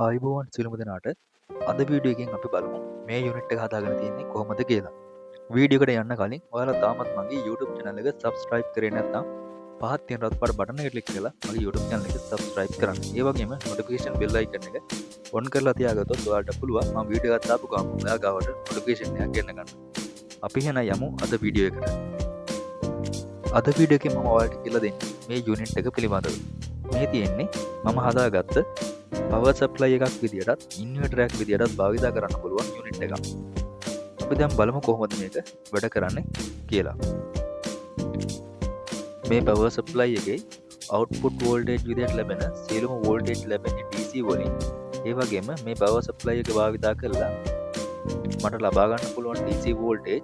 ආයිබෝවන් සියලුම දෙනාට අද වීඩියෝ එකෙන් අපි බලමු මේ යුනිට් එක හදාගෙන තියෙන්නේ කොහොමද කියලා. වීඩියෝ එකට යන්න කලින් ඔයාලා තාමත් මගේ YouTube channel එක subscribe කරේ නැත්නම් පහත් තියෙන රතු පාට බටන් එක ක්ලික් කරලා මගේ YouTube channel එක subscribe කරන්න. ඒ වගේම notification bell icon එක on කරලා තියාගත්තොත් ඔයාලට පුළුවන් මම වීඩියෝ එකක් දාපු ගමන් ඔයා ගාවට notification එකක් ගෙන්න ගන්න. අපි එහෙනම් යමු අද වීඩියෝ එකට. අද වීඩියෝ එකේ මම ඔයාලට කියලා දෙන්නේ මේ යුනිට් එක පිළිබඳව. මේ තියෙන්නේ මම හදාගත්ත පවර් සප්ලයි එකක් විදියටත් ඉන්වර්ටර් එකක් විදියටත් භාවිත කරන්න පුළුවන් යුනිට් එකක්. අපි දැන් බලමු කොහොමද මේක වැඩ කරන්නේ කියලා. මේ පවර් සප්ලයි එකේ අවුට්පුට් වෝල්ටේජ් විදියට ලැබෙන සියලුම වෝල්ටේජ් ලැබෙන්නේ DC වලින්. ඒ වගේම මේ පවර් සප්ලයි එක භාවිත කරලා මට ලබා ගන්න පුළුවන් DC voltage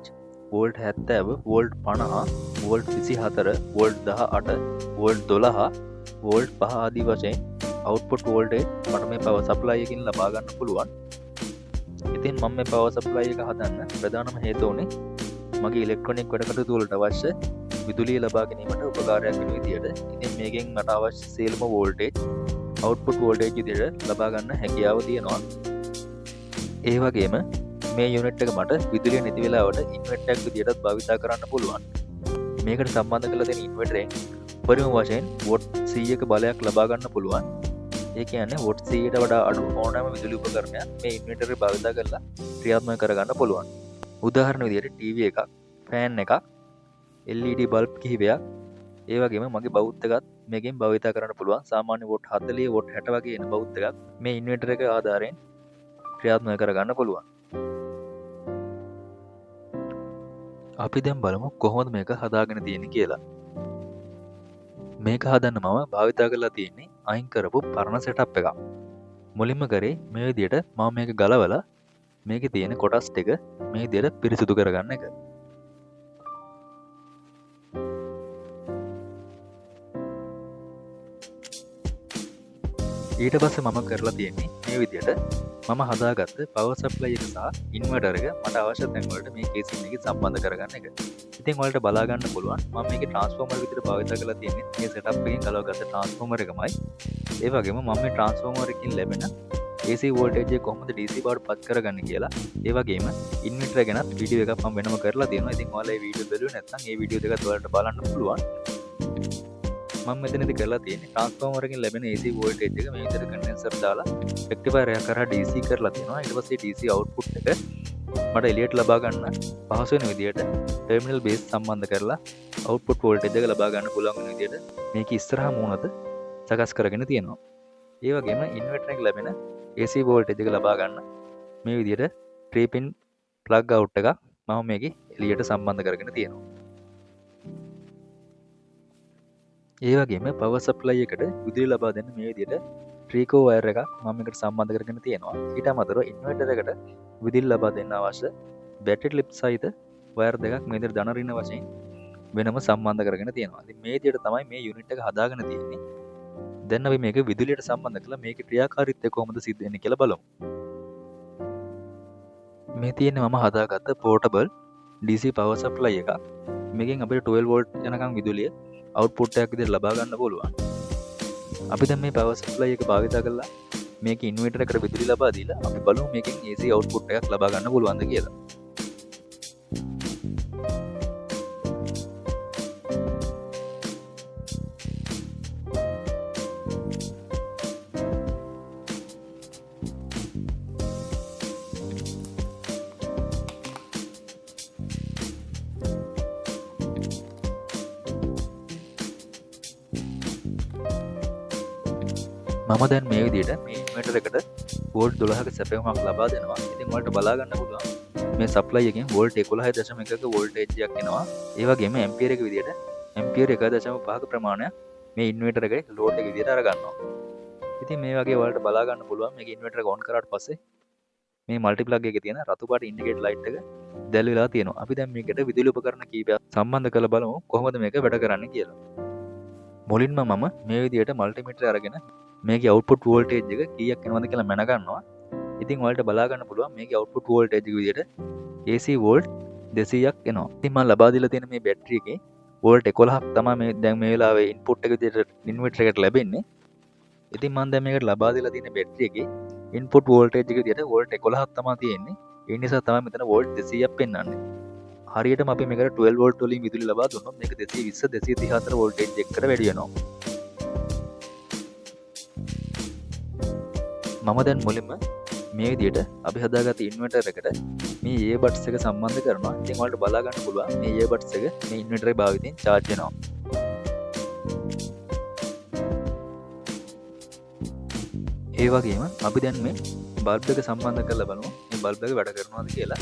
volt 70, volt 50, volt 24, volt 18, volt 12, volt 5 ආදී වශයෙන් අවුට්පුට් වෝල්ටේජ් මට මේ පවර් සප්ලයි එකකින් ලබා ගන්න පුළුවන්. ඉතින් මම මේ පවර් සප්ලයි එක හදන්න ප්‍රධානම හේතුව උනේ මගේ ඉලෙක්ට්‍රොනික වැඩ කටයුතු වලට අවශ්‍ය විදුලිය ලබා ගැනීමට උපකාරයක් වෙන විදියට. ඉතින් මේකෙන් මට අවශ්‍ය සියලුම වෝල්ටේජ් අවුට්පුට් වෝල්ටේජ් විදියට ලබා ගන්න හැකියාව තියෙනවා. ඒ වගේම මේ යුනිට් එක මට විදුලිය නැති වෙලාවට ඉන්වර්ටර් එකක් විදියටත් භාවිත කරන්න පුළුවන්. මේකට සම්බන්ධ කරලා තියෙන ඉන්වර්ටරෙන් උපරිම වශයෙන් වොට් 100ක බලයක් ලබා ගන්න පුළුවන්. ඒ කියන්නේ වොට් 100ට වඩා අඩු ඕනෑම විදුලි උපකරණයක් මේ ඉන්වර්ටර් එක භාවිත කරලා ක්‍රියාත්මක කරගන්න පුළුවන්. උදාහරණ විදියට ටීවී එකක්, ෆෑන් එකක්, LED බල්බ් කිහිපයක්, ඒ වගේම මගේ බවුත් එකත් මේකෙන් භාවිත කරන්න පුළුවන්. සාමාන්‍ය වොට් 40, වොට් 60 වගේ එන බවුත් එකක් මේ ඉන්වර්ටර් එක ආධාරයෙන් ක්‍රියාත්මක කරගන්න පුළුවන්. අපි දැන් බලමු කොහොමද මේක හදාගෙන තියෙන්නේ කියලා. මේක හදන්න මම භාවිත කරලා තියෙන්නේ අයින් කරපු පරණ සෙටප් එකක්. මුලින්ම කරේ මේ විදියට මම මේක ගලවලා මේකේ තියෙන කොටස් ටික මේ විදියට පිරිසිදු කරගන්න එක. ඊට පස්සේ මම කරලා තියෙන්නේ මේ විදියට මම හදාගත්ත පවර් සප්ලයි එක සහ ඉන්වර්ටර් එක මට අවශ්‍ය තැන් වලට මේ කේසින් එකේ සම්බන්ධ කරගන්න එක. ඉතින් ඔයාලට බලා ගන්න පුළුවන් මම මේකේ ට්‍රාන්ස්ෆෝමර් විදියට භාවිත කරලා තියෙන්නේ මේ සෙටප් එකෙන් ගලවගත්ත ට්‍රාන්ස්ෆෝමර් එකමයි. ඒ වගේම මම මේ ට්‍රාන්ස්ෆෝමර් එකකින් ලැබෙන AC වෝල්ටේජ් එක කොහොමද DC බවට පත් කරගන්නේ කියලා, ඒ වගේම ඉන්වර්ටර් ගැනත් වීඩියෝ එකක් මම වෙනම කරලා තියෙනවා. ඉතින් ඔයාලා මේ වීඩියෝ බැලුවේ නැත්නම් මේ වීඩියෝ දෙකත් ඔයාලට බලන්න පුළුවන්. මම මෙතනදී කරලා තියෙන්නේ ට්‍රාන්ස්ෆෝමර් එකකින් ලැබෙන AC වෝල්ටේජ් එක මේ විදිහට කන්ඩෙන්සර් දාලා රෙක්ටිෆයර් එක කරා DC කරලා තියෙනවා. ඊට පස්සේ DC අවුට්පුට් එක මට එළියට ලබා ගන්න පහසු වෙන විදිහට ටර්මිනල් බේස් සම්බන්ධ කරලා අවුට්පුට් වෝල්ටේජ් එක ලබා ගන්න පුළුවන් වෙන විදිහට මේක ඉස්සරහා මූණත සකස් කරගෙන තියෙනවා. ඒ වගේම ඉන්වර්ටර් එකේ ලැබෙන AC වෝල්ටේජ් එක ලබා ගන්න මේ විදිහට 3 pin plug out එකක් මම මේකේ එළියට සම්බන්ධ කරගෙන තියෙනවා. ඒ වගේම පවර් සප්ලයි එකට විදුලිය ලබා දෙන්න මේ විදිහට ට්‍රීකෝ වයර් එකක් මම මේකට සම්බන්ධ කරගෙන තියෙනවා. ඊට අමතරව ඉන්වර්ටර් එකට විදුලිය ලබා දෙන්න අවශ්‍ය බැටරි ක්ලිප් සහිත වයර් දෙකක් මේ විදිහට ධන ඍණ වශයෙන් වෙනම සම්බන්ධ කරගෙන තියෙනවා. ඉතින් මේ විදිහට තමයි මේ යුනිට් එක හදාගෙන තියෙන්නේ. දැන් අපි මේක විදුලියට සම්බන්ධ කරලා මේකේ ක්‍රියාකාරීත්වය කොහොමද සිද්ධ වෙන්නේ කියලා බලමු. මේ තියෙන්නේ මම හදාගත්ත පෝටබල් DC පවර් සප්ලයි එකක්. මේකෙන් අපිට 12 වෝල්ට් යනකම් විදුලිය අවුට්පුට් එකක් විදිහට ලබා ගන්න පුළුවන්. අපි දැන් මේ පවර් සප්ලයි එක භාවිත කරලා මේක ඉන්වර්ටර් එකට විදුලිය ලබා දීලා අපි බලමු මේකෙන් AC අවුට්පුට් එකක් ලබා ගන්න පුළුවන්ද කියලා. මම දැන් මේ විදිහට මේ ඉන්වර්ටර් එකට වෝල්ට් 12ක සැපයුමක් ලබා දෙනවා. ඉතින් ඔයාලට බලා ගන්න පුළුවන් මේ සප්ලයි එකෙන් වෝල්ට් 11.1ක වෝල්ටේජ් එකක් එනවා. ඒ වගේම ඇම්පියර් එක විදිහට ඇම්පියර් 1.5ක ප්‍රමාණයක් මේ ඉන්වර්ටර් එකේ ලෝඩ් එක විදිහට අර ගන්නවා. ඉතින් මේ වගේ ඔයාලට බලා ගන්න පුළුවන් මේක ඉන්වර්ටර් එක ඔන් කරාට පස්සේ මේ මල්ටි ප්ලග් එකේ තියෙන රතු පාට ඉන්ඩිකේටර් ලයිට් එක දැල් වෙලා තියෙනවා. අපි දැන් මේකට විදුලි උපකරණ කීපයක් සම්බන්ධ කරලා බලමු කොහොමද මේක වැඩ කරන්නේ කියලා. මුලින්ම මම මේ විදිහට මල්ටිමීටර් අරගෙන මේකේ අවුට්පුට් වෝල්ටේජ් එක කීයක් එනවද කියලා මැන ගන්නවා. ඉතින් ඔයාලට බලා ගන්න පුළුවන් මේකේ අවුට්පුට් වෝල්ටේජ් එක විදිහට AC වෝල්ට් 200ක් එනවා. ඉතින් මම ලබා දීලා තියෙන මේ බැටරි එකේ වෝල්ට් 11ක් තමයි මේ දැන් මේ වෙලාවේ ඉන්පුට් එක විදිහට ඉන්වර්ටර් එකට ලැබෙන්නේ. ඉතින් මම දැන් මේකට ලබා දීලා තියෙන බැටරි එකේ ඉන්පුට් වෝල්ටේජ් එක විදිහට වෝල්ට් 11ක් තමයි තියෙන්නේ. ඒ නිසා තමයි මෙතන වෝල්ට් 200ක් පෙන්වන්නේ. හරියටම අපි මේකට 12 වෝල්ට් වලින් විදුලි ලබා දුන්නොත් මේක 220 234 වෝල්ටේජ් එකකට වැඩි වෙනවා. මම දැන් මුලින්ම මේ විදිහට අපි හදාගත්ත ඉන්වර්ටර් එකට මේ earbuds එක සම්බන්ධ කරනවා. ඉතින් ඔයාලට බලා ගන්න පුළුවන් මේ earbuds එක මේ ඉන්වර්ටර් එකේ භාවිතයෙන් charge වෙනවා. ඒ වගේම අපි දැන් මේ බල්බ් එක සම්බන්ධ කරලා බලමු මේ බල්බ් එක වැඩ කරනවද කියලා.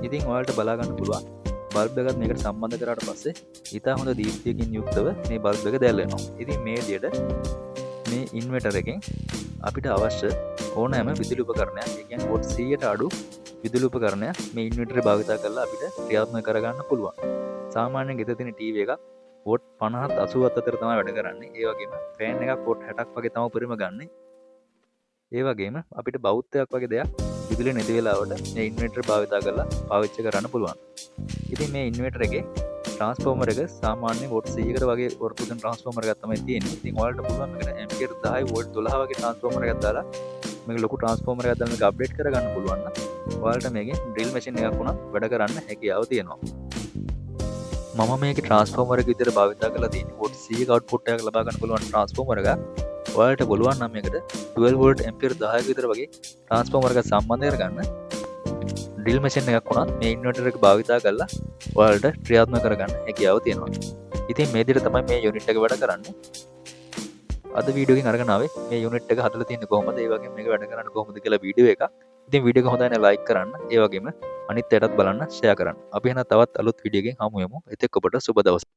ඉතින් ඔයාලට බලා ගන්න පුළුවන් බල්බ් එකත් මේකට සම්බන්ධ කරාට පස්සේ ඉතා හොඳ දීප්තියකින් යුක්තව මේ බල්බ් එක දැල් වෙනවා. ඉතින් මේ විදිහට මේ ඉන්වර්ටර් එකෙන් අපිට අවශ්‍ය ඕනෑම විදුලි උපකරණයක්, ඒ කියන්නේ වොට් 100ට අඩු විදුලි උපකරණයක් මේ ඉන්වර්ටර් භාවිත කරලා අපිට ක්‍රියාත්මක කරගන්න පුළුවන්. සාමාන්‍යයෙන් ගෙදර තියෙන ටීවී එකක් වොට් 50ත් 80ත් අතර තමයි වැඩ කරන්නේ. ඒ වගේම ෆෑන් එකක් වොට් 60ක් වගේ තමයි උපරිම ගන්න. ඒ වගේම අපිට බෞද්ධයක් වගේ දෙයක් විදුලිය නැති වෙලාවට මේ ඉන්වර්ටර් භාවිත කරලා පාවිච්චි කරන්න පුළුවන්. ඉතින් මේ ඉන්වර්ටර් එකේ ට්‍රාන්ස්ෆෝමර් එක සාමාන්‍යයෙන් වොට් 100කට වගේ වර්තු කරන ට්‍රාන්ස්ෆෝමර් එකක් තමයි තියෙන්නේ. ඉතින් ඔයාලට පුළුවන් මේකට ඇම්පියර් 10 වෝල්ට් 12 වගේ ට්‍රාන්ස්ෆෝමර් එකක් දාලා මේක ලොකු ට්‍රාන්ස්ෆෝමර් එකක් දාලා මේක අප්ඩේට් කරගන්න පුළුවන් නම් ඔයාලට මේකෙන් ඩ්‍රිල් මැෂින් එකක් උනත් වැඩ කරන්න හැකියාව තියෙනවා. මම මේක ට්‍රාන්ස්ෆෝමර් එක විතර භාවිත කරලා තියෙන්නේ වොට් 100ක අවුට්පුට් එකක් ලබා ගන්න පුළුවන් ට්‍රාන්ස්ෆෝමර් එකක්. ඔයාලට පුළුවන් නම් මේකට 12 වෝල්ට් ඇම්පියර් 10ක විතර වගේ ට්‍රාන්ස්ෆෝමර් එකක් සම්බන්ධ කරගන්න ඩ්‍රිල් මැෂින් එකක් වුණත් මේ ඉන්වර්ටර් එක භාවිත කරලා ඔයාලට ක්‍රියාත්මක කරගන්න හැකියාව තියෙනවා. ඉතින් මේ විදිහට තමයි මේ යුනිට් එක වැඩ කරන්නේ. අද වීඩියෝ එකෙන් අරගෙන ආවේ මේ යුනිට් එක හදලා තියෙන්නේ කොහොමද, ඒ වගේම මේක වැඩ කරන්නේ කොහොමද කියලා වීඩියෝ එකක්. ඉතින් වීඩියෝ එක හොඳයි නම් ලයික් කරන්න, ඒ වගේම අනිත් අයටත් බලන්න ෂෙයා කරන්න. අපි එහෙනම් තවත් අලුත් වීඩියෝ එකකින් හමු වෙමු. එතෙක් ඔබට සුබ දවසක්.